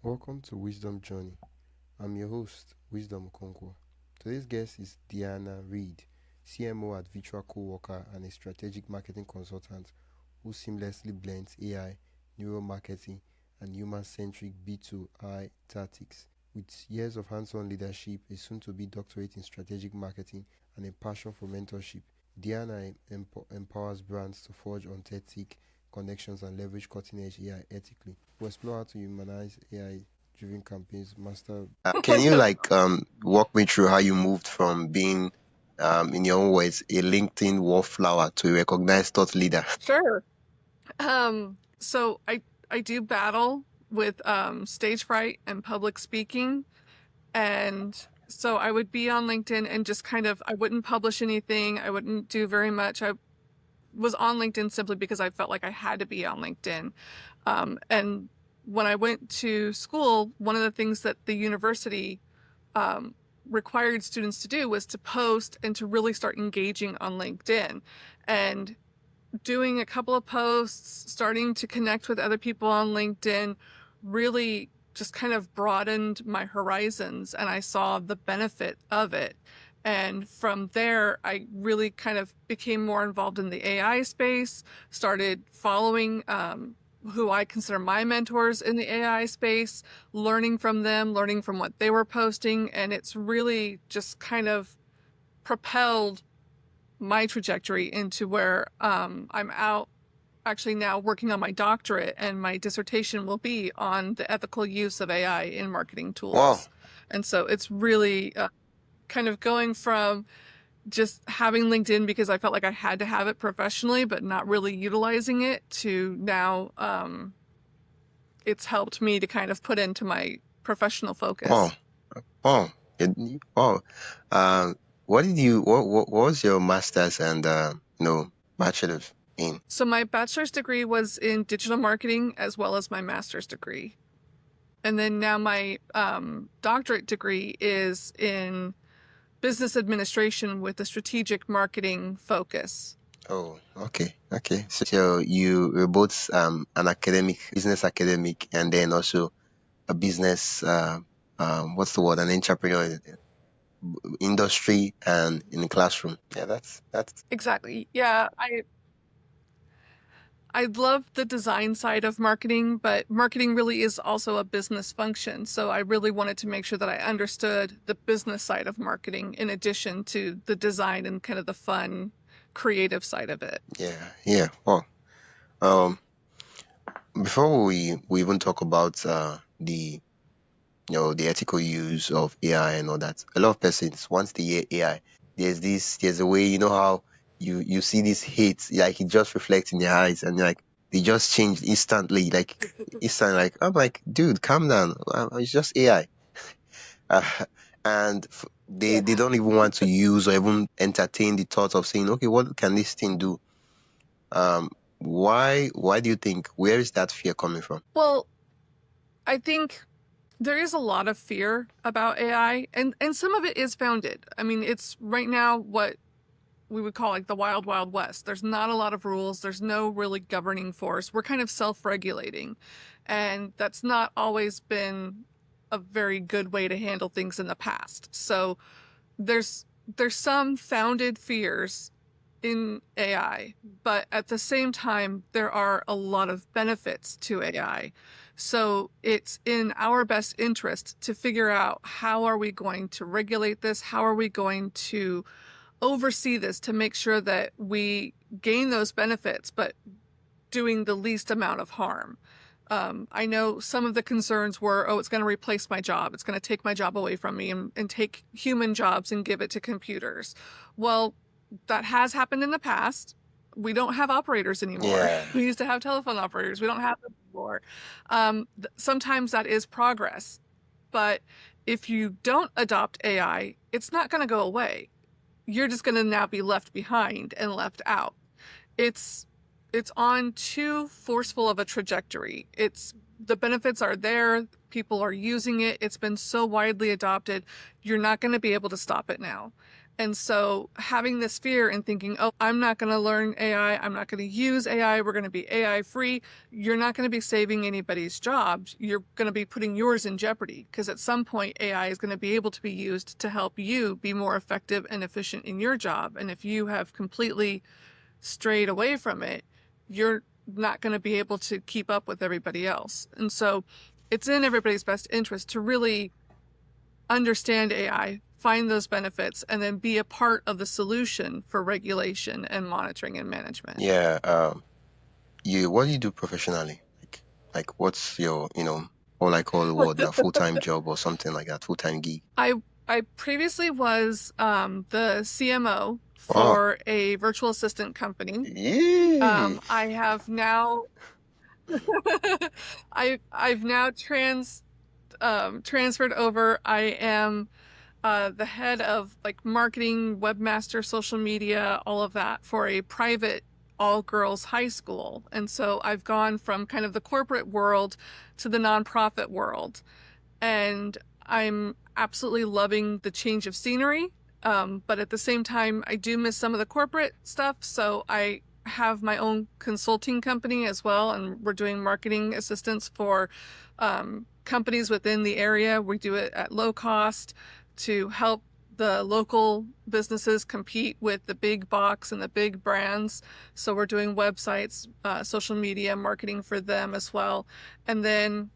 Welcome to Wisdom Journey. I'm your host, Wisdom Okonkwo. Today's guest is Deanna Read, CMO at Virtual Coworker and a strategic marketing consultant who seamlessly blends AI, neuromarketing, and human-centric B2I tactics. With years of hands-on leadership, a soon-to-be doctorate in strategic marketing, and a passion for mentorship, Deanna empowers brands to forge authentic connections and leverage cutting-edge AI ethically. We'll explore how to humanize AI-driven campaigns, master. Can you walk me through how you moved from being, in your own words, a LinkedIn wallflower to a recognized thought leader? Sure. So I do battle with stage fright and public speaking, and so I would be on LinkedIn and just I wouldn't publish anything. I wouldn't do very much. I was on LinkedIn simply because I felt like I had to be on LinkedIn. And when I went to school, one of the things that the university um, required students to do was to post and to really start engaging on LinkedIn. And doing a couple of posts, starting to connect with other people on LinkedIn really just kind of broadened my horizons, and I saw the benefit of it. And from there, I really kind of became more involved in the AI space, started following who I consider my mentors in the AI space, learning from them, learning from what they were posting. And it's really just kind of propelled my trajectory into where I'm out actually now working on my doctorate, and my dissertation will be on the ethical use of AI in marketing Wow. tools. And so it's really kind of going from just having LinkedIn because I felt like I had to have it professionally, but not really utilizing it, to now it's helped me to kind of put into my professional Wow. focus. Wow. Wow. Uh, what was your master's and, bachelor's in? So my bachelor's degree was in digital marketing as well as my master's degree. And then now my doctorate degree is in business administration with a strategic marketing focus. Oh, okay. Okay. So you were both an academic, business academic, and then also a business, what's the word, an entrepreneur in industry and in the classroom. Yeah, that's Exactly. Yeah, I love the design side of marketing, but marketing really is also a business function. So I really wanted to make sure that I understood the business side of marketing in addition to the design and kind of the fun, creative side of it. yeah, yeah. Well, um, before we even talk about the the ethical use of AI and all that, a lot of persons once they hear AI, there's a way, how you see this hate, like it just reflects in their eyes, and like they just change instantly, like I'm like, dude, calm down, it's just AI. uh, and they Yeah. don't even want to use or even entertain the thought of saying, okay, what can this thing do? um why do you think, where is that fear coming from? Well, I think there is a lot of fear about AI, and some of it is founded. I mean, it's right now what we would call like the wild, wild west. There's not a lot of rules. There's no really governing force. We're kind of self-regulating. And that's not always been a very good way to handle things in the past. So there's there's some founded fears in AI, but at the same time, there are a lot of benefits to AI. So it's in our best interest to figure out how are we going to regulate this? How are we going to oversee this to make sure that we gain those benefits, but doing the least amount of harm. I know some of the concerns were, oh, it's going to replace my job. It's going to take my job away from me and take human jobs and give it to computers. Well, that has happened in the past. We don't have operators anymore. Yeah. We used to have telephone operators. We don't have them anymore. Sometimes that is progress. But if you don't adopt AI, it's not going to go away. You're just going to now be left behind and left out. It's it's on too forceful of a trajectory. It's the benefits are there, people are using it, it's been so widely adopted, you're not going to be able to stop it now. And so having this fear and thinking, oh, I'm not going to learn AI, I'm not going to use AI, we're going to be AI free, you're not going to be saving anybody's jobs. You're going to be putting yours in jeopardy because at some point AI is going to be able to be used to help you be more effective and efficient in your job. And if you have completely strayed away from it, you're not going to be able to keep up with everybody else. And so it's in everybody's best interest to really understand AI, find those benefits, and then be a part of the solution for regulation and monitoring and management. Yeah. What do you do professionally? Like what's your, all I call the word now, full-time job or something like that, full-time gig? I I previously was the CMO Oh, for a virtual assistant company. yay. I have now I've now transferred over. I am the head of like marketing, webmaster, social media, all of that for a private all girls high school. And so I've gone from kind of the corporate world to the nonprofit world. And I'm absolutely loving the change of scenery. But at the same time, I do miss some of the corporate stuff. So I have my own consulting company as well. And we're doing marketing assistance for companies within the area. We do it at low cost to help the local businesses compete with the big box and the big brands. So we're doing websites, social media marketing for them as well. And then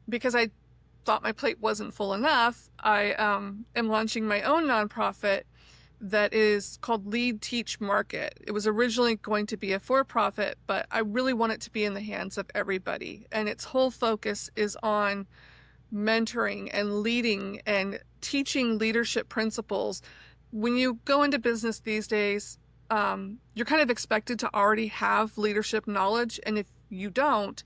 because I thought my plate wasn't full enough, I am launching my own nonprofit that is called Lead Teach Market. It was originally going to be a for-profit, but I really want it to be in the hands of everybody. And its whole focus is on mentoring and leading and teaching leadership principles. When you go into business these days, you're kind of expected to already have leadership knowledge. And if you don't,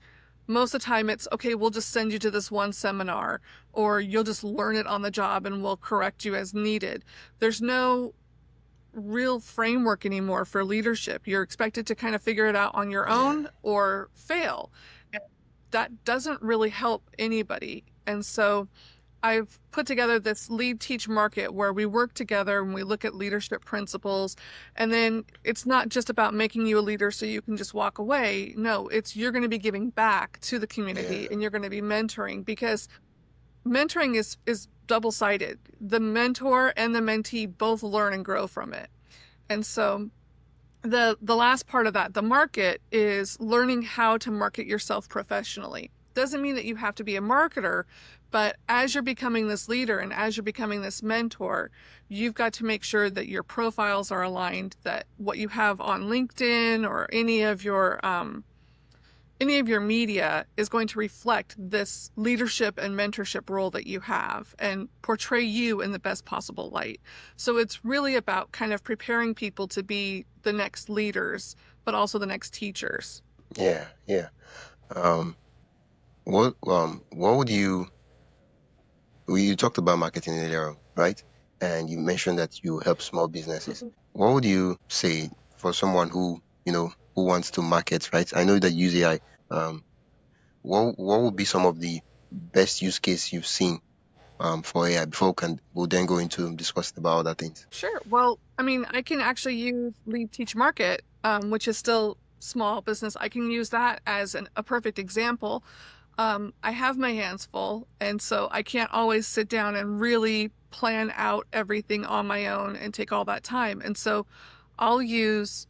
most of the time it's okay, we'll just send you to this one seminar, or you'll just learn it on the job and we'll correct you as needed. There's no real framework anymore for leadership. You're expected to kind of figure it out on your Yeah. own or fail. That doesn't really help anybody. And so I've put together this Lead Teach Market where we work together and we look at leadership principles. And then it's not just about making you a leader so you can just walk away. No, it's you're going to be giving back to the Yeah. community and you're going to be mentoring, because mentoring is double-sided. The mentor and the mentee both learn and grow from it. And so the last part of that, the market, is learning how to market yourself professionally. Doesn't mean that you have to be a marketer, but as you're becoming this leader and as you're becoming this mentor, you've got to make sure that your profiles are aligned, that what you have on LinkedIn or any of your media is going to reflect this leadership and mentorship role that you have and portray you in the best possible light. So it's really about kind of preparing people to be the next leaders, but also the next teachers. Yeah. Yeah. Um, what would you talked about marketing earlier, right? And you mentioned that you help small businesses. What would you say for someone who wants to market, right? I know that you use AI. Um, what would be some of the best use case you've seen for AI before we'll then go into discussing about other things? Sure. Well, I mean, I can actually use Lead Teach Market, which is still small business. I can use that as a perfect example. I have my hands full, and so I can't always sit down and really plan out everything on my own and take all that time. And so I'll use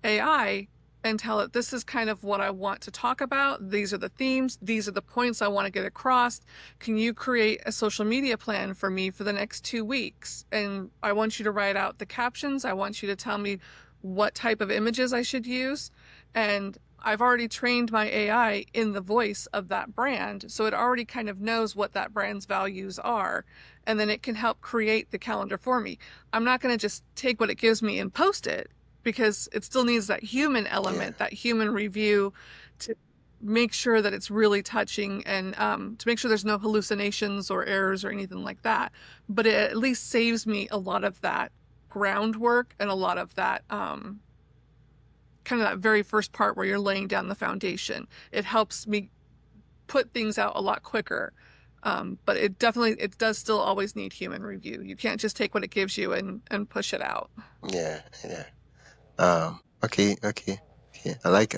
AI and tell it, this is kind of what I want to talk about. These are the themes. These are the points I want to get across. Can you create a social media plan for me for the next 2 weeks? And I want you to write out the captions. I want you to tell me what type of images I should use. And I've already trained my AI in the voice of that brand, so it already kind of knows what that brand's values are, and then it can help create the calendar for me. I'm not going to just take what it gives me and post it, because it still needs that human Yeah. element, that human review, to make sure that it's really touching, and to make sure there's no hallucinations or errors or anything like that. But it at least saves me a lot of that groundwork and a lot of that kind of that very first part where you're laying down the foundation. It helps me put things out a lot quicker. But it does still always need human review. You can't just take what it gives you and push it out. Yeah, yeah. Okay, okay, okay. I like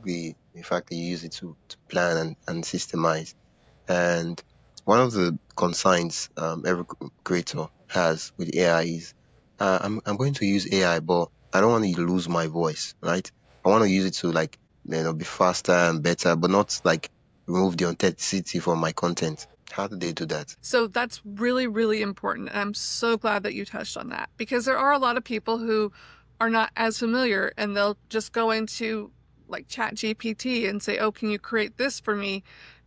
the fact that you use it to plan and systemize. And one of the concerns every creator has with AI is I'm going to use AI, but I don't want to lose my voice, right? I want to use it to like be faster and better, but not like remove the authenticity from my content. How do they do that? So that's really, really important. And I'm so glad that you touched on that, because there are a lot of people who are not as familiar, and they'll just go into like Chat GPT and say, oh, can you create this for me?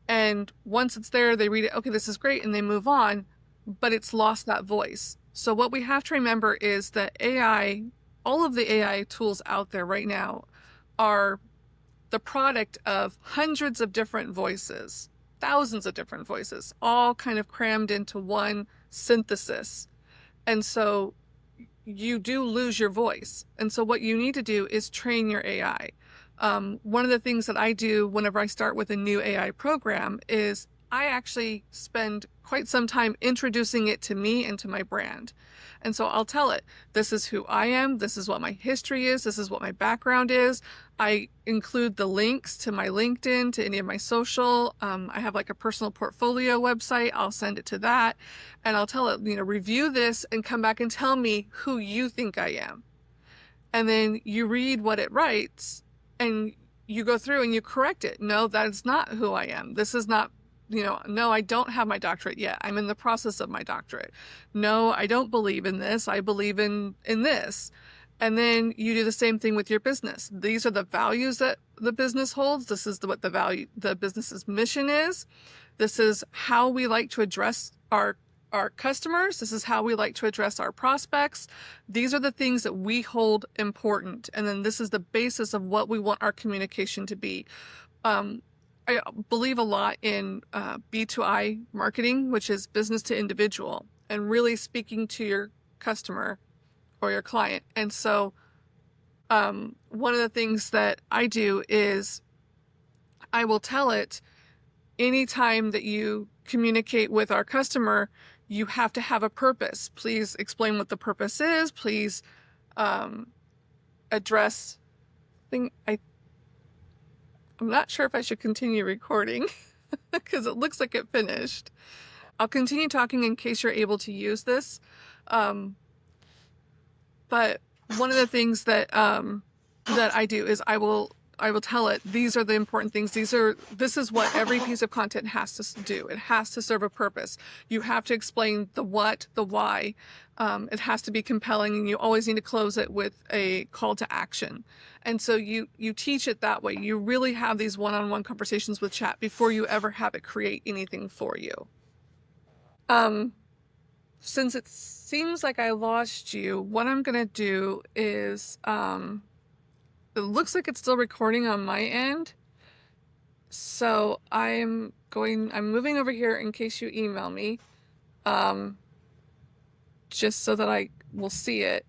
And once it's there, they read it, okay, this is great, and they move on, but it's lost that voice. So what we have to remember is that AI, all of the AI tools out there right now are the product of hundreds of different voices, thousands of different voices, all kind of crammed into one synthesis. And so you do lose your voice. And so what you need to do is train your AI. One of the things that I do whenever I start with a new AI program is I actually spend quite some time introducing it to me and to my brand. And so I'll tell it, this is who I am, this is what my history is, this is what my background is. I include the links to my LinkedIn, to any of my social. I have like a personal portfolio website. I'll send it to that, and I'll tell it, review this and come back and tell me who you think I am. And then you read what it writes and you go through and you correct it. No, that is not who I am. This is not, no, I don't have my doctorate yet. I'm in the process of my doctorate. No, I don't believe in this. I believe in this. And then you do the same thing with your business. These are the values that the business holds. This is what the business's mission is. This is how we like to address our customers. This is how we like to address our prospects. These are the things that we hold important. And then this is the basis of what we want our communication to be. I believe a lot in B2I marketing, which is business to individual, and really speaking to your customer or your client. And so one of the things that I do is I will tell it, anytime that you communicate with our customer, you have to have a purpose. Please explain what the purpose is. Please address I'm not sure if I should continue recording because it looks like it finished. I'll continue talking in case you're able to use this. But one of the things that I do is I will tell it, these are the important things. This is what every piece of content has to do. It has to serve a purpose. You have to explain the what, the why. It has to be compelling, and you always need to close it with a call to action. And so you teach it that way. You really have these one-on-one conversations with chat before you ever have it create anything for you. Since it seems like I lost you, what I'm gonna do is it looks like it's still recording on my end. So I'm moving over here in case you email me, just so that I will see it.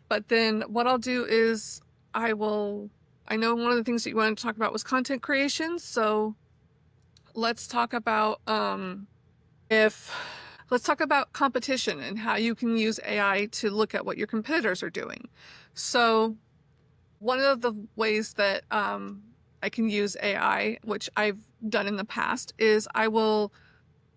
But then what I'll do is I know one of the things that you wanted to talk about was content creation. So let's talk about competition and how you can use AI to look at what your competitors are doing. So one of the ways that I can use AI, which I've done in the past, is I will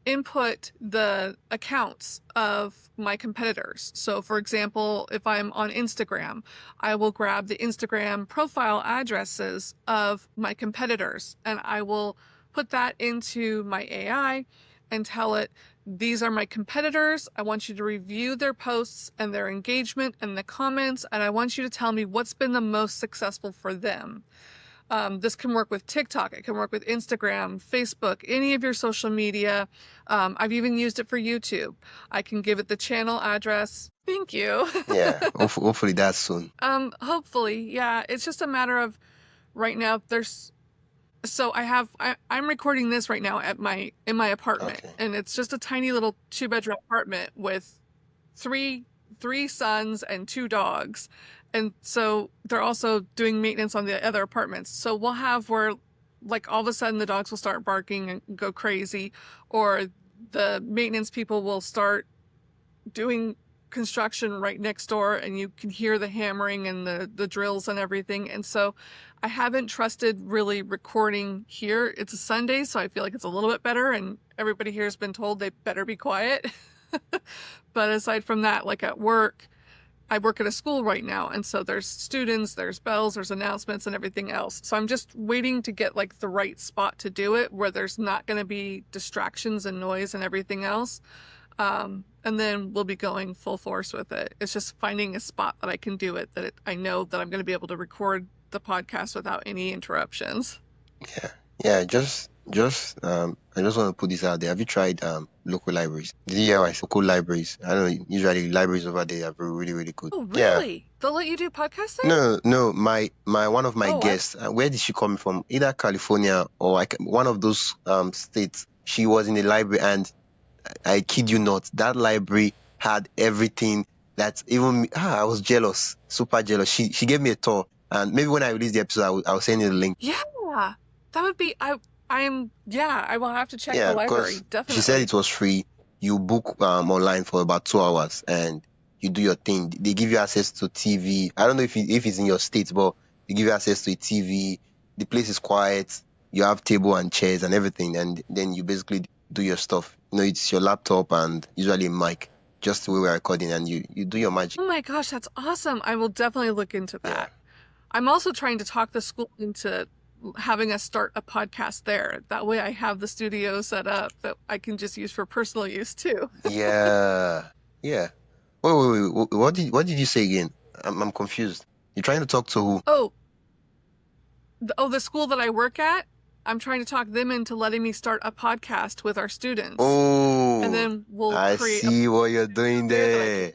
input the accounts of my competitors. So for example, if I'm on Instagram, I will grab the Instagram profile addresses of my competitors, and I will put that into my AI and tell it, these are my competitors. I want you to review their posts and their engagement and the comments, and I want you to tell me what's been the most successful for them. This can work with TikTok. It can work with Instagram, Facebook, any of your social media. I've even used it for YouTube. I can give it the channel address. Thank you. Yeah, hopefully that's soon. Hopefully, yeah. It's just a matter of right now. So I'm recording this right now in my apartment, Okay. and it's just a tiny little 2-bedroom apartment with three sons and 2 dogs. And so they're also doing maintenance on the other apartments. So we'll have where like all of a sudden the dogs will start barking and go crazy, or the maintenance people will start doing construction right next door and you can hear the hammering and the drills and everything. And so I haven't trusted really recording here. It's a Sunday, so I feel like it's a little bit better, and everybody here has been told they better be quiet. But aside from that, like at work, I work at a school right now, and so there's students, there's bells, there's announcements and everything else. So I'm just waiting to get like the right spot to do it where there's not going to be distractions and noise and everything else. And then we'll be going full force with it. It's just finding a spot that I can do it, that I know that I'm going to be able to record the podcast without any interruptions. Yeah. I just want to put this out there. Have you tried local libraries? Did you hear I said local libraries? I don't know. Usually libraries over there are really, really good. Oh, Yeah. really? They'll let you do podcasts there? No. My one of my Oh, guests. Where did she come from? Either California or one of those states. She was in a library, and I kid you not, that library had everything. That's even I was jealous, super jealous. She gave me a tour, and maybe when I release the episode, I'll send you the link. Yeah, that would be. I will have to check the Yeah, library. because Definitely. she said it was free. You book online for about 2 hours, and you do your thing. They give you access to TV. I don't know if it's in your state, but they give you access to a TV. The place is quiet. You have table and chairs and everything, and then you basically do your stuff. It's your laptop and usually a mic, just the way we're recording, and you do your magic. Oh my gosh, that's awesome. I will definitely look into that. Yeah. I'm also trying to talk the school into having us start a podcast there. That way I have the studio set up that I can just use for personal use too. Yeah. Wait. What did you say again? I'm confused. You're trying to talk to who? The school that I work at, I'm trying to talk them into letting me start a podcast with our students. Oh, and then we'll I create see what you're doing there.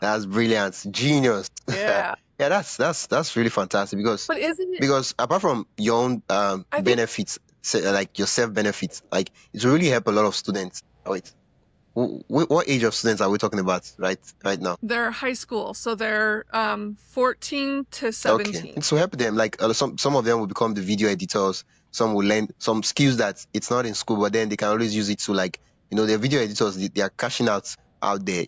That's brilliant. Genius. Yeah. Yeah, that's really fantastic But isn't it? because apart from your own think- benefits, like your self benefits, like it will really help a lot of students. Wait, what age of students are we talking about right now? They're high school, so they're 14 to 17. Okay, so help them. Like some of them will become the video editors. Some will learn some skills that it's not in school, but then they can always use it to, like, they're video editors. They are cashing out there.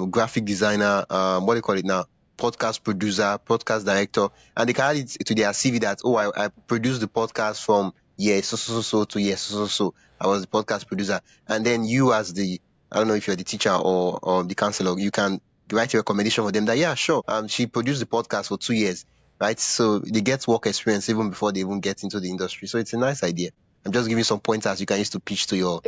Graphic designer. What do you call it now? Podcast producer, podcast director, and they can add it to their CV that, I produced the podcast from year so to year so. I was the podcast producer, and then you, as the, I don't know if you're the teacher or the counselor, you can write a recommendation for them that, yeah, sure, she produced the podcast for 2 years, right? So they get work experience even before they even get into the industry. So it's a nice idea. I'm just giving some pointers you can use to pitch to your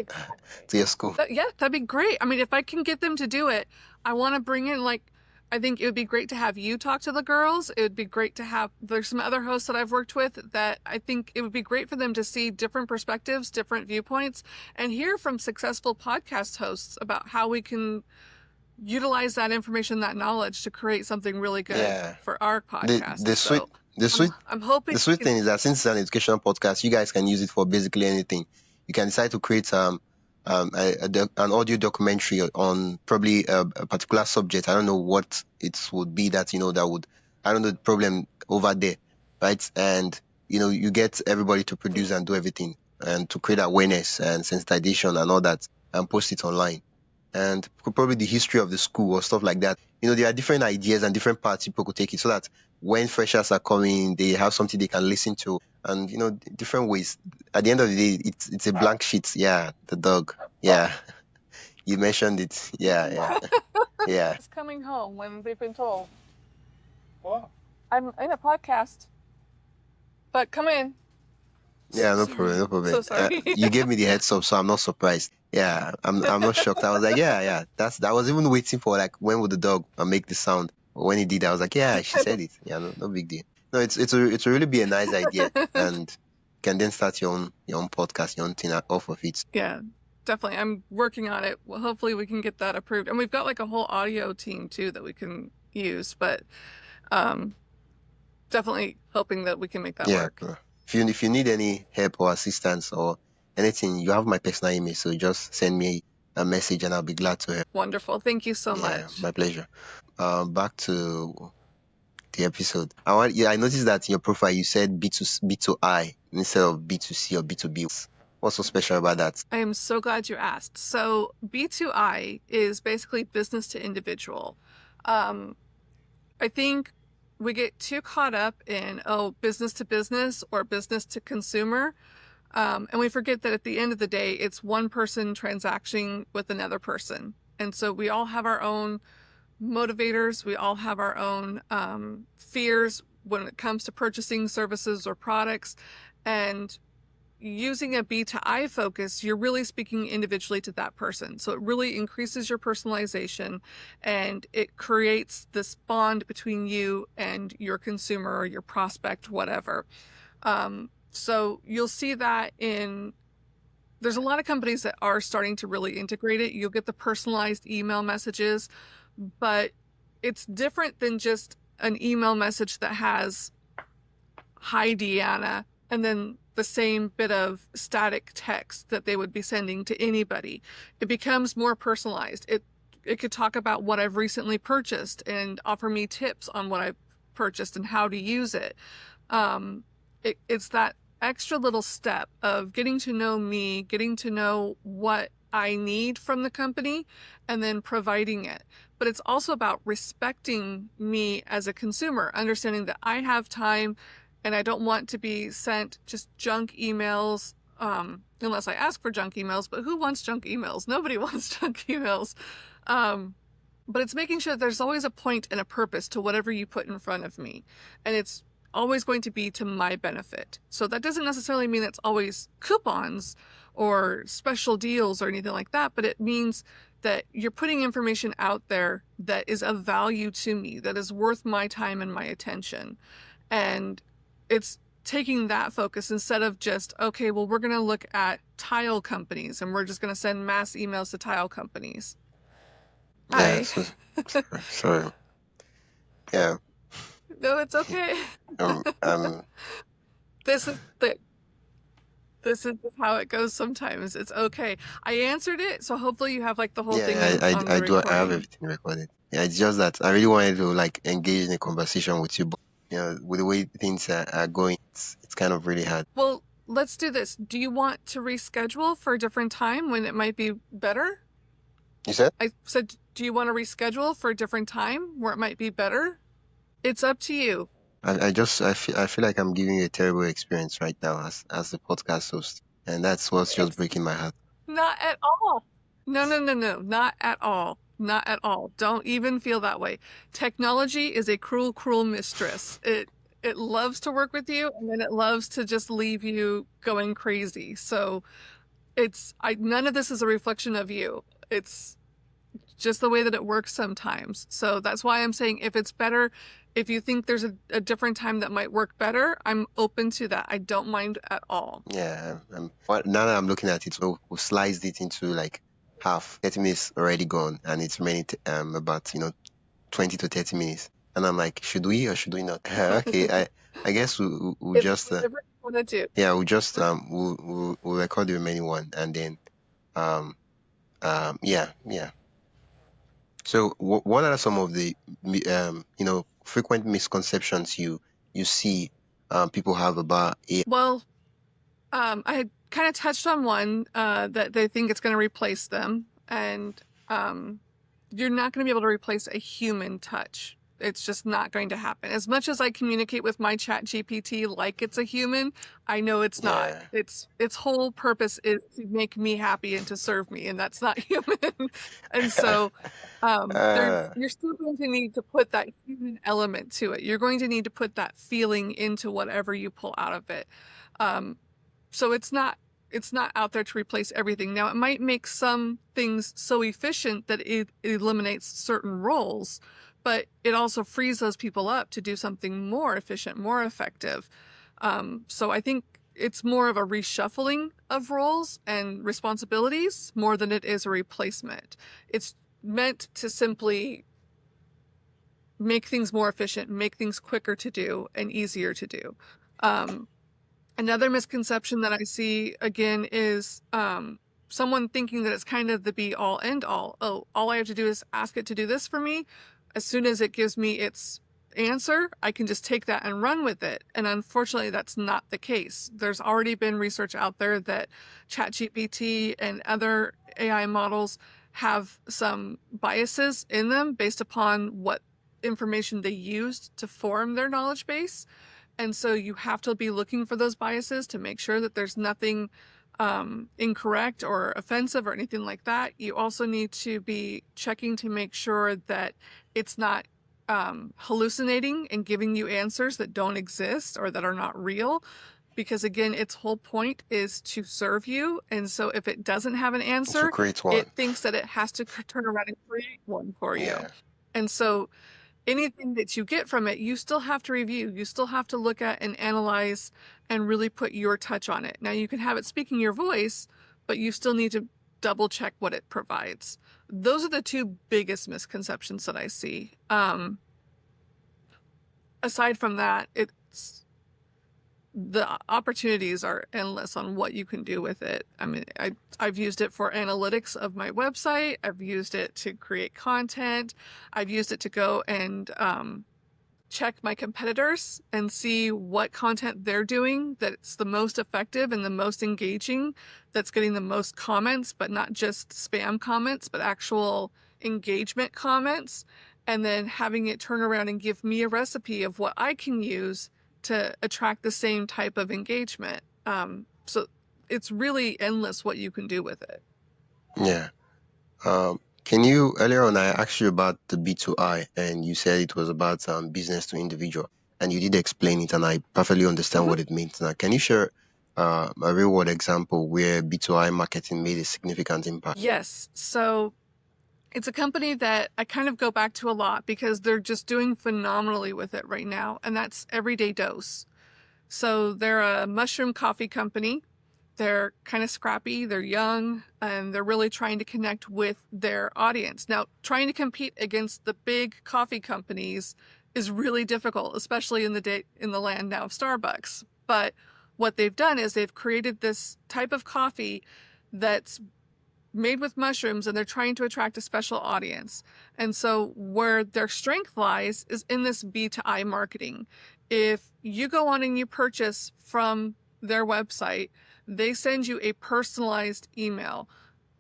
school. Yeah, that'd be great. I mean, if I can get them to do it, I want to bring in, like, I think it would be great to have you talk to the girls. It would be great to have, there's some other hosts that I've worked with that I think it would be great for them to see different perspectives, different viewpoints, and hear from successful podcast hosts about how we can utilize that information, that knowledge to create something really good for our podcast. I'm hoping the sweet thing is that since it's an educational podcast, you guys can use it for basically anything. You can decide to create an audio documentary on probably a particular subject. I don't know what it would be that, that would, I don't know the problem over there, right? And, you get everybody to produce and do everything and to create awareness and sensitization and all that and post it online. And probably the history of the school or stuff like that. There are different ideas and different parts people could take it so that when freshers are coming, they have something they can listen to, and different ways. At the end of the day, it's a blank sheet. Yeah, the dog. Yeah, you mentioned it. Yeah. It's coming home when they've been told. What? I'm in a podcast, but come in. Yeah, no problem. So sorry. You gave me the heads up, so I'm not surprised. Yeah, I'm not shocked. I was like, yeah. I was even waiting for, like, when would the dog make the sound. But when he did, I was like, yeah, she said it. Yeah, no big deal. No, it's a really be a nice idea, and you can then start your own podcast, your own thing off of it. Yeah, definitely. I'm working on it. Well, hopefully we can get that approved, and we've got like a whole audio team too that we can use. But definitely hoping that we can make that work. Cool. If you need any help or assistance or anything, you have my personal email, so just send me a message and I'll be glad to help. Wonderful. Thank you so much. My pleasure. Back to the episode. I noticed that in your profile you said B2I instead of B2C or B2B. What's so special about that? I am so glad you asked. So B2I is basically business to individual. I think we get too caught up in, business to business or business to consumer. And we forget that at the end of the day, it's one person transacting with another person. And so we all have our own motivators. We all have our own fears when it comes to purchasing services or products. And using a B2I focus, you're really speaking individually to that person. So it really increases your personalization and it creates this bond between you and your consumer or your prospect, whatever. So you'll see that there's a lot of companies that are starting to really integrate it. You'll get the personalized email messages, but it's different than just an email message that has, "Hi, Deanna," and then the same bit of static text that they would be sending to anybody. It becomes more personalized. It could talk about what I've recently purchased and offer me tips on what I've purchased and how to use it. It's that extra little step of getting to know me, getting to know what I need from the company, and then providing it. But it's also about respecting me as a consumer, understanding that I have time and I don't want to be sent just junk emails, unless I ask for junk emails. But who wants junk emails? Nobody wants junk emails. But it's making sure that there's always a point and a purpose to whatever you put in front of me. And it's always going to be to my benefit. So that doesn't necessarily mean it's always coupons or special deals or anything like that, but it means that you're putting information out there that is of value to me, that is worth my time and my attention. And it's taking that focus instead of just, okay, well, we're going to look at tile companies and we're just going to send mass emails to tile companies. Yeah, Hi. sorry. Yeah. No, it's okay. Um, This is how it goes sometimes. It's okay. I answered it, so hopefully you have like the whole thing yeah, on the I do. I have recording. everything recorded. Yeah, it's just that I really wanted to like engage in a conversation with you, but with the way things are going, it's kind of really hard. Well, let's do this. Do you want to reschedule for a different time when it might be better? You said? I said, do you want to reschedule for a different time where it might be better? It's up to you. I feel like I'm giving you a terrible experience right now as the podcast host, and that's what's just It's breaking my heart. not at all. No, not at all. Not at all. Don't even feel that way. Technology is a cruel, cruel mistress. It loves to work with you, and then it loves to just leave you going crazy. So none of this is a reflection of you. It's just the way that it works sometimes. So that's why I'm saying if it's better, if you think there's a different time that might work better, I'm open to that. I don't mind at all. Yeah, now that I'm looking at it, we sliced it into like half. 30 minutes already gone, and it's remaining about 20 to 30 minutes. And I'm like, should we or should we not? Okay, I guess we'll It's just whatever you want to do. yeah, we'll just we'll record the remaining one, and then yeah. So what are some of the frequent misconceptions you see people have about AI? Well, I had kind of touched on one that they think it's going to replace them, and you're not going to be able to replace a human touch. It's just not going to happen. As much as I communicate with my chat GPT like it's a human, I know it's not. Yeah. Its whole purpose is to make me happy and to serve me, and that's not human. And so you're still going to need to put that human element to it. You're going to need to put that feeling into whatever you pull out of it. So it's not out there to replace everything. Now, it might make some things so efficient that it eliminates certain roles, but it also frees those people up to do something more efficient, more effective. So I think it's more of a reshuffling of roles and responsibilities more than it is a replacement. It's meant to simply make things more efficient, make things quicker to do and easier to do. Another misconception that I see again is someone thinking that it's kind of the be all end all. Oh, all I have to do is ask it to do this for me. As soon as it gives me its answer, I can just take that and run with it. And unfortunately, that's not the case. There's already been research out there that ChatGPT and other AI models have some biases in them based upon what information they used to form their knowledge base. And so you have to be looking for those biases to make sure that there's nothing incorrect or offensive or anything like that. You also need to be checking to make sure that it's not hallucinating and giving you answers that don't exist or that are not real. Because again, its whole point is to serve you. And so if it doesn't have an To answer, create one. it thinks that it has to turn around and create one for you. Yeah. And so anything that you get from it, you still have to review. You still have to look at and analyze and really put your touch on it. Now, you can have it speaking your voice, but you still need to double check what it provides. Those are the two biggest misconceptions that I see. Aside from that, the opportunities are endless on what you can do with it. I mean, I've used it for analytics of my website. I've used it to create content. I've used it to go and check my competitors and see what content they're doing that's the most effective and the most engaging, that's getting the most comments, but not just spam comments, but actual engagement comments. And then having it turn around and give me a recipe of what I can use to attract the same type of engagement. So it's really endless what you can do with it. Yeah. Can you, earlier on, I asked you about the B2I, and you said it was about business to individual, and you did explain it, and I perfectly understand what it means. Now, can you share a real world example where B2I marketing made a significant impact? Yes. So it's a company that I kind of go back to a lot because they're just doing phenomenally with it right now, and that's Everyday Dose. So they're a mushroom coffee company. They're kind of scrappy, they're young, and they're really trying to connect with their audience. Now, trying to compete against the big coffee companies is really difficult, especially in the land now of Starbucks. But what they've done is they've created this type of coffee that's made with mushrooms, and they're trying to attract a special audience. And so where their strength lies is in this B2I marketing. If you go on and you purchase from their website, they send you a personalized email.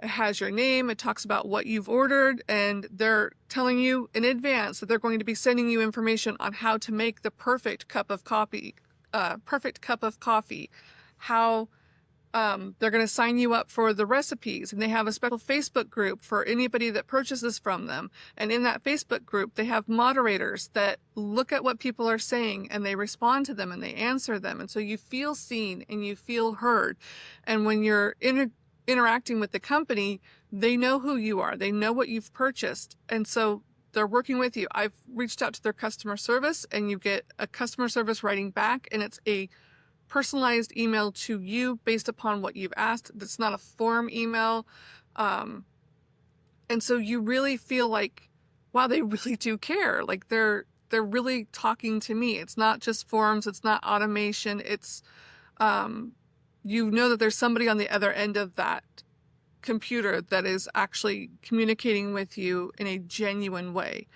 It has your name, it talks about what you've ordered, and they're telling you in advance that they're going to be sending you information on how to make the perfect cup of coffee, how they're going to sign you up for the recipes, and they have a special Facebook group for anybody that purchases from them. And in that Facebook group, they have moderators that look at what people are saying and they respond to them and they answer them. And so you feel seen and you feel heard. And when you're interacting with the company, they know who you are. They know what you've purchased. And so they're working with you. I've reached out to their customer service, and you get a customer service writing back, and it's a personalized email to you based upon what you've asked. It's not a form email. And so you really feel like, wow, they really do care. Like they're really talking to me. It's not just forms. It's not automation. It's, you know that there's somebody on the other end of that computer that is actually communicating with you in a genuine way.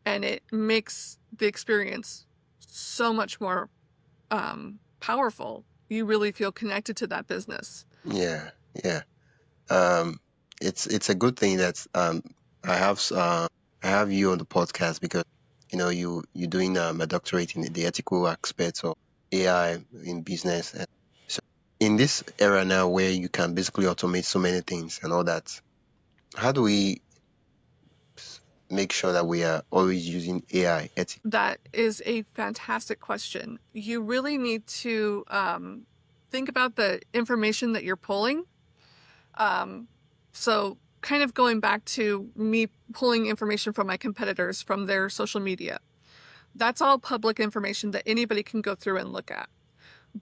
And it makes the experience so much more, powerful. You really feel connected to that business. Yeah. It's a good thing that I have you on the podcast, because you're doing a doctorate in the ethical aspects of AI in business, and so in this era now where you can basically automate so many things and all that, how do we make sure that we are always using AI ethically? That is a fantastic question. You really need to think about the information that you're pulling. So kind of going back to me pulling information from my competitors from their social media. That's all public information that anybody can go through and look at.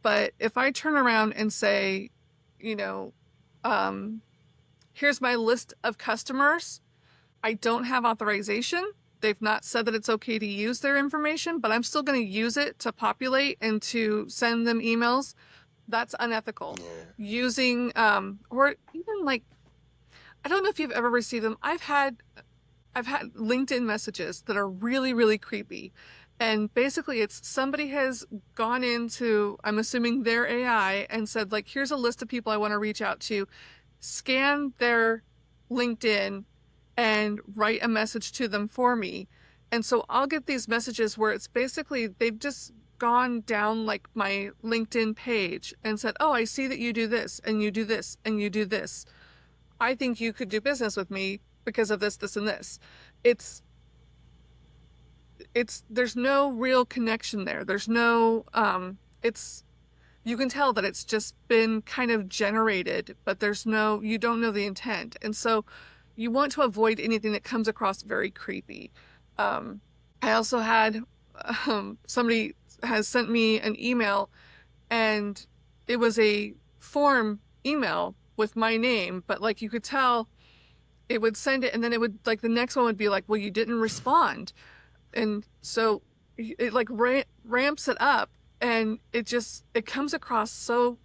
But if I turn around and say, here's my list of customers, I don't have authorization. They've not said that it's okay to use their information, but I'm still going to use it to populate and to send them emails. That's unethical. Yeah. Using, or even like, I don't know if you've ever received them. I've had LinkedIn messages that are really, really creepy. And basically it's somebody has gone into, I'm assuming, their AI and said, like, here's a list of people I want to reach out to. Scan their LinkedIn and write a message to them for me. And so I'll get these messages where it's basically they've just gone down like my LinkedIn page and said, oh, I see that you do this and you do this and you do this. I think you could do business with me because of this, this, and this. It's there's no real connection there. There's no it's you can tell that it's just been kind of generated, but you don't know the intent. And so you want to avoid anything that comes across very creepy. I also had somebody has sent me an email, and it was a form email with my name, but like you could tell it would send it, and then it would, like, the next one would be like, well, you didn't respond. And so it like ramps it up, and it comes across so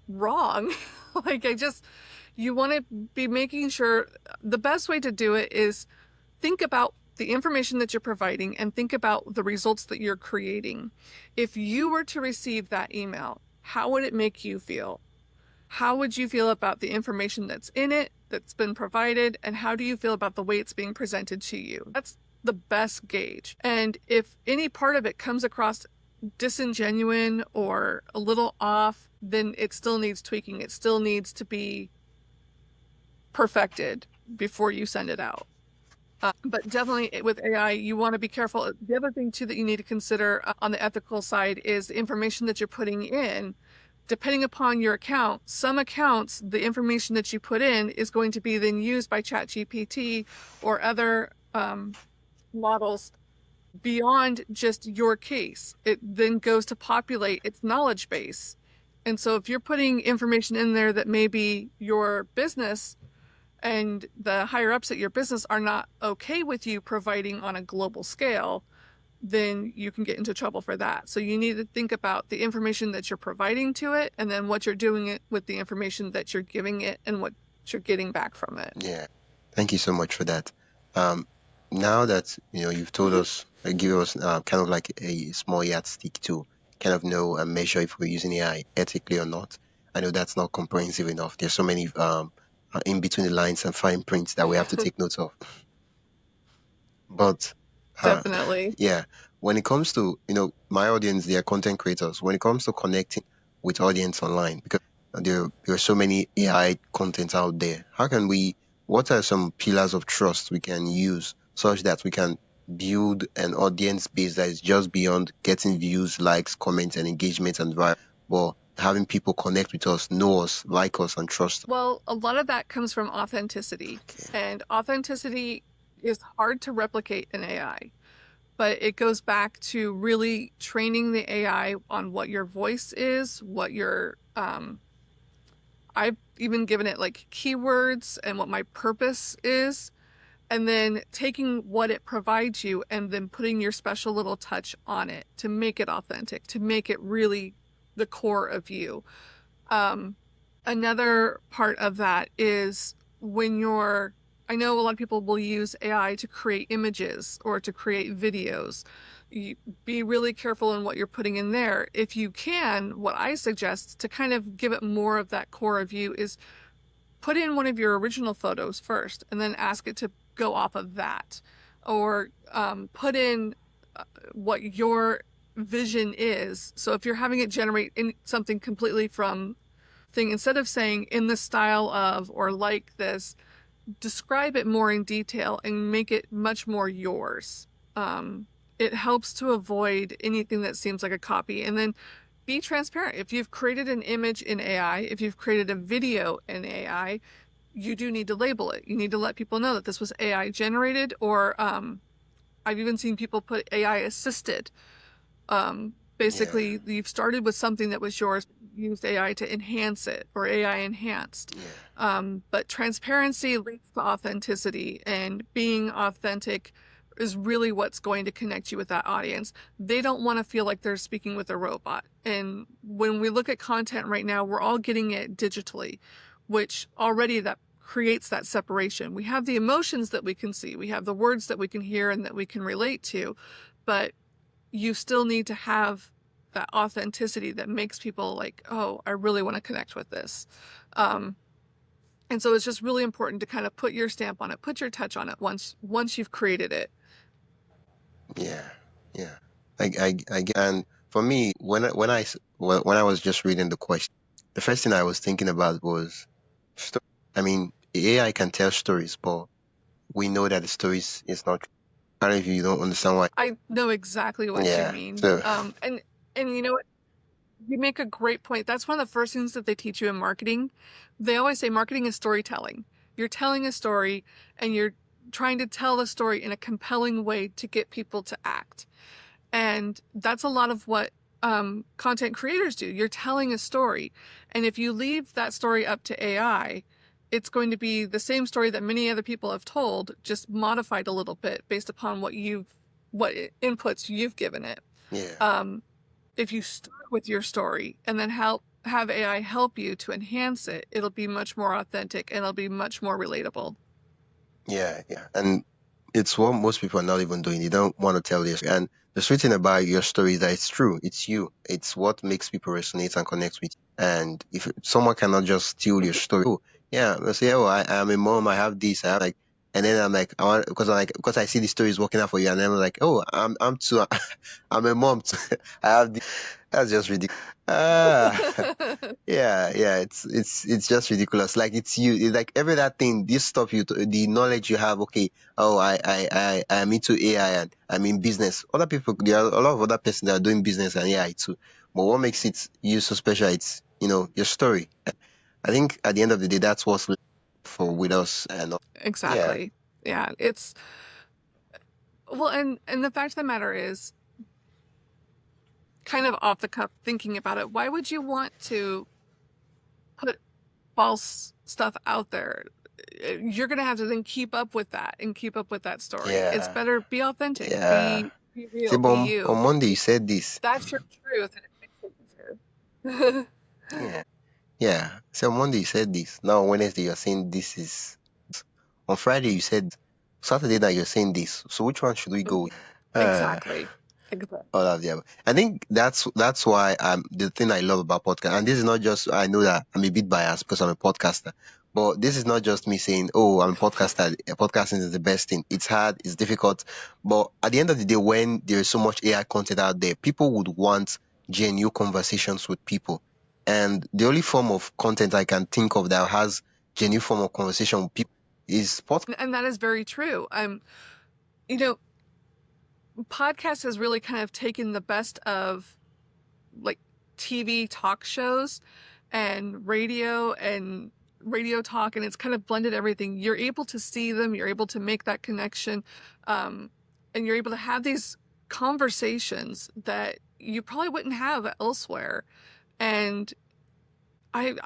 wrong. Like, you want to be making sure the best way to do it is think about the information that you're providing and think about the results that you're creating. If you were to receive that email, how would it make you feel? How would you feel about the information that's in it, that's been provided, and how do you feel about the way it's being presented to you? That's the best gauge. And if any part of it comes across disingenuine or a little off, then it still needs tweaking. It still needs to be perfected before you send it out. But definitely with AI, you want to be careful. The other thing too that you need to consider on the ethical side is the information that you're putting in. Depending upon your account, some accounts, the information that you put in is going to be then used by ChatGPT or other models beyond just your case. It then goes to populate its knowledge base. And so if you're putting information in there that maybe your business and the higher ups at your business are not okay with you providing on a global scale, then you can get into trouble for that. So you need to think about the information that you're providing to it, and then what you're doing with the information that you're giving it and what you're getting back from it. Yeah. Thank you so much for that. Now that you've told us, give us kind of like a small yardstick to kind of know and measure if we're using AI ethically or not. I know that's not comprehensive enough. There's so many in between the lines and fine prints that we have to take notes of. But Definitely. yeah, when it comes to my audience, they are content creators. When it comes to connecting with audience online, because there are so many AI content out there, what are some pillars of trust we can use such that we can build an audience base that is just beyond getting views, likes, comments, and engagement and vibe, but having people connect with us, know us, like us, and trust us? Well, a lot of that comes from authenticity. Okay. And authenticity is hard to replicate in AI. But it goes back to really training the AI on what your voice is, what your I've even given it like keywords and what my purpose is, and then taking what it provides you and then putting your special little touch on it to make it authentic, to make it really the core of you. Another part of that is I know a lot of people will use AI to create images or to create videos. You be really careful in what you're putting in there. If you can, what I suggest to kind of give it more of that core of you is put in one of your original photos first and then ask it to go off of that. Or put in what your vision is. So if you're having it generate something completely from thing, instead of saying in the style of or like this, describe it more in detail and make it much more yours. It helps to avoid anything that seems like a copy. And then be transparent. If you've created an image in AI, if you've created a video in AI, you do need to label it. You need to let people know that this was AI generated, or I've even seen people put AI assisted. Basically, you've started with something that was yours, used AI to enhance it, or AI enhanced. But transparency leads to authenticity, and being authentic is really what's going to connect you with that audience. They don't want to feel like they're speaking with a robot. And when we look at content right now, we're all getting it digitally, which already that creates that separation. We have the emotions that we can see, we have the words that we can hear and that we can relate to, but you still need to have that authenticity that makes people like, oh, I really want to connect with this. And so it's just really important to kind of put your stamp on it, put your touch on it once you've created it. Yeah, yeah. I get, and for me, when I was just reading the question, the first thing I was thinking about was story. I mean, AI can tell stories, but we know that the stories is not true. I don't know if you don't understand why. I know exactly what you Yeah. mean. So And you know what? You make a great point. That's one of the first things that they teach you in marketing. They always say marketing is storytelling. You're telling a story and you're trying to tell the story in a compelling way to get people to act. And that's a lot of what content creators do. You're telling a story. And if you leave that story up to AI, it's going to be the same story that many other people have told, just modified a little bit based upon what inputs you've given it. yeah, If you start with your story and then have AI help you to enhance it, it'll be much more authentic and it'll be much more relatable. yeah. And it's what most people are not even doing. They don't want to tell their story. And the sweet thing about your story is that it's true. It's you. It's what makes people resonate and connect with you. And if someone cannot just steal your story, oh yeah, they'll say, oh, I'm a mom, I have this, I have like, and then I'm like, because I see the story is working out for you, and then I'm like, oh, I'm too, I'm a mom too. I have this. That's just ridiculous. Ah. Yeah, it's just ridiculous. Like it's you, it's like every that thing, this stuff the knowledge you have. Okay, oh, I'm into AI and I'm in business. Other people, there are a lot of other persons that are doing business and AI too. But what makes it you so special? It's your story. I think at the end of the day, that's what's for with us. And yeah, Exactly. Yeah, it's well, and the fact of the matter is, kind of off the cuff thinking about it, why would you want to put false stuff out there? You're gonna have to then keep up with that and keep up with that story. It's yeah, better be authentic, yeah. be See, real, but be on you. Monday you said this. That's your truth, and it makes it easier. Yeah, yeah. So on Monday you said this. Now on Wednesday you're saying this is. On Friday you said Saturday night you're saying this. So which one should we go with? Uh, Exactly. Exactly. all of the above. I think that's why the thing I love about podcast, and this is not just I know that I'm a bit biased because I'm a podcaster, but this is not just me saying, oh, I'm a podcaster. Podcasting is the best thing. It's hard, it's difficult, but at the end of the day, when there is so much AI content out there, people would want genuine conversations with people, and the only form of content I can think of that has genuine form of conversation with people is podcast. And that is very true. You know, podcast has really kind of taken the best of like TV talk shows and radio talk, and it's kind of blended everything. You're able to see them, you're able to make that connection, and you're able to have these conversations that you probably wouldn't have elsewhere. And I've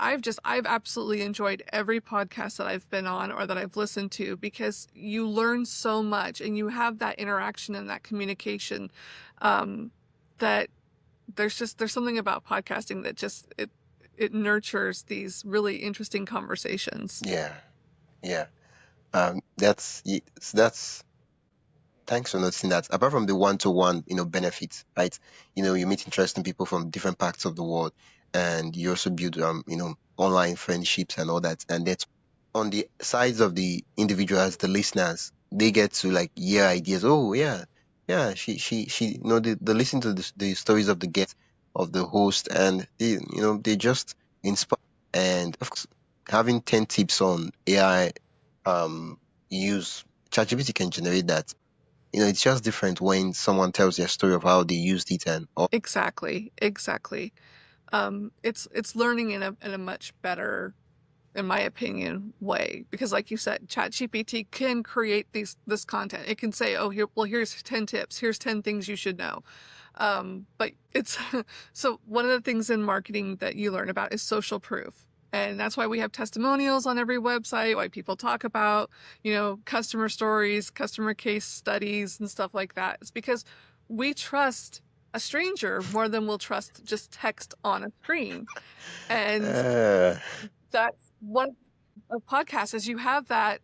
absolutely enjoyed every podcast that I've been on or that I've listened to, because you learn so much and you have that interaction and that communication, that there's something about podcasting that just it nurtures these really interesting conversations. Yeah, yeah. That's thanks for noticing that. Apart from the one-to-one, benefits, right? You meet interesting people from different parts of the world, and you also build, online friendships and all that. And that's on the sides of the individuals, the listeners, they get to like hear ideas. Oh, yeah, yeah. She. They listen to the stories of the guest, of the host, and they just inspire. And of course, having 10 tips on AI, um, use ChatGPT can generate that. It's just different when someone tells their story of how they used it and all. Exactly. It's learning in a much better, in my opinion, way, because like you said, ChatGPT can create this content. It can say, oh, here's 10 tips, here's 10 things you should know. But it's so one of the things in marketing that you learn about is social proof. And that's why we have testimonials on every website, why people talk about, customer stories, customer case studies, and stuff like that. It's because we trust a stranger more than we'll trust just text on a screen. And that's one of podcasts is you have that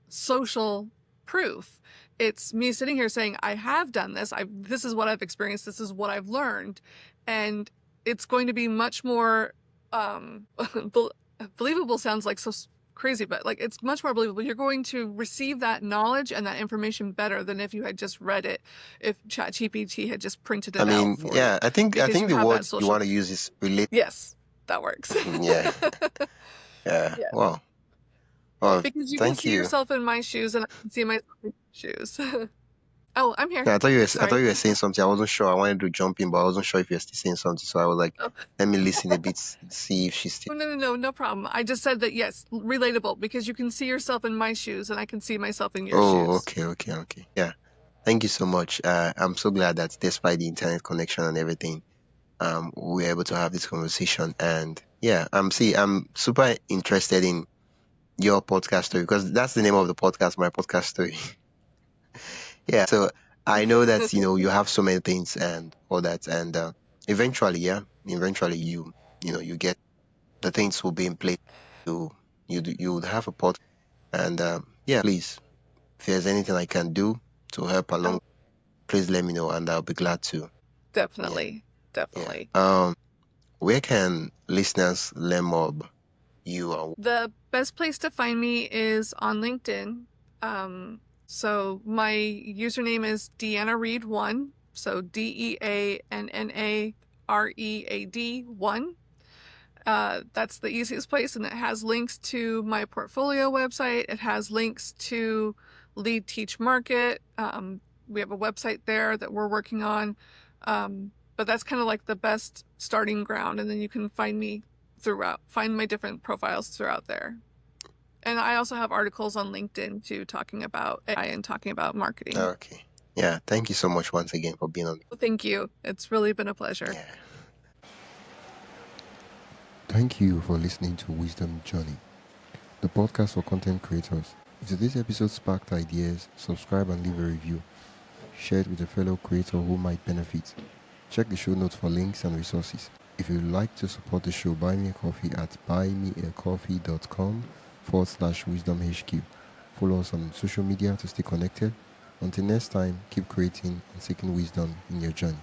social proof. It's me sitting here saying, I have done this. This is what I've experienced. This is what I've learned. And it's going to be much more believable. Sounds like so crazy, but like it's much more believable. You're going to receive that knowledge and that information better than if you had just read it, if ChatGPT had just printed it I mean, out for yeah, you. I think Because you the have word that you social. want to use is relate. Yes, that works. Yeah, yeah. Yes. Wow. Oh, Because you can thank see you. yourself in my shoes and I can see myself in your shoes. Oh, I'm here. Yeah, I thought you Sorry. were saying something. I wasn't sure. I wanted to jump in, but I wasn't sure if you're still saying something. So I was like, Oh. let me listen a bit, see if she's still. No problem. I just said that, yes, relatable, because you can see yourself in my shoes and I can see myself in your Oh, shoes. okay. Yeah. Thank you so much. I'm so glad that despite the internet connection and everything, we were able to have this conversation. And yeah, I'm super interested in your podcast story because that's the name of the podcast, my podcast story. Yeah. So I know that, you have so many things and all that. And eventually you get the things will be in place. You would have a pod. And yeah, please, if there's anything I can do to help along, Oh, please let me know and I'll be glad to. definitely. Yeah. Definitely. Where can listeners learn more about you? And The best place to find me is on LinkedIn. So my username is Deanna Read 1. So DEANNAREAD 1. That's the easiest place, and it has links to my portfolio website. It has links to Lead Teach Market. We have a website there that we're working on. But that's kind of like the best starting ground, and then you can find me find my different profiles throughout there. And I also have articles on LinkedIn too, talking about AI and talking about marketing. okay. Yeah, thank you so much once again for being on. Thank you. It's really been a pleasure. Yeah. Thank you for listening to Wisdom Journey, the podcast for content creators. If today's episode sparked ideas, subscribe and leave a review. Share it with a fellow creator who might benefit. Check the show notes for links and resources. If you'd like to support the show, buy me a coffee at buymeacoffee.com/wisdomhq. Follow us on social media to stay connected. Until next time, keep creating and seeking wisdom in your journey.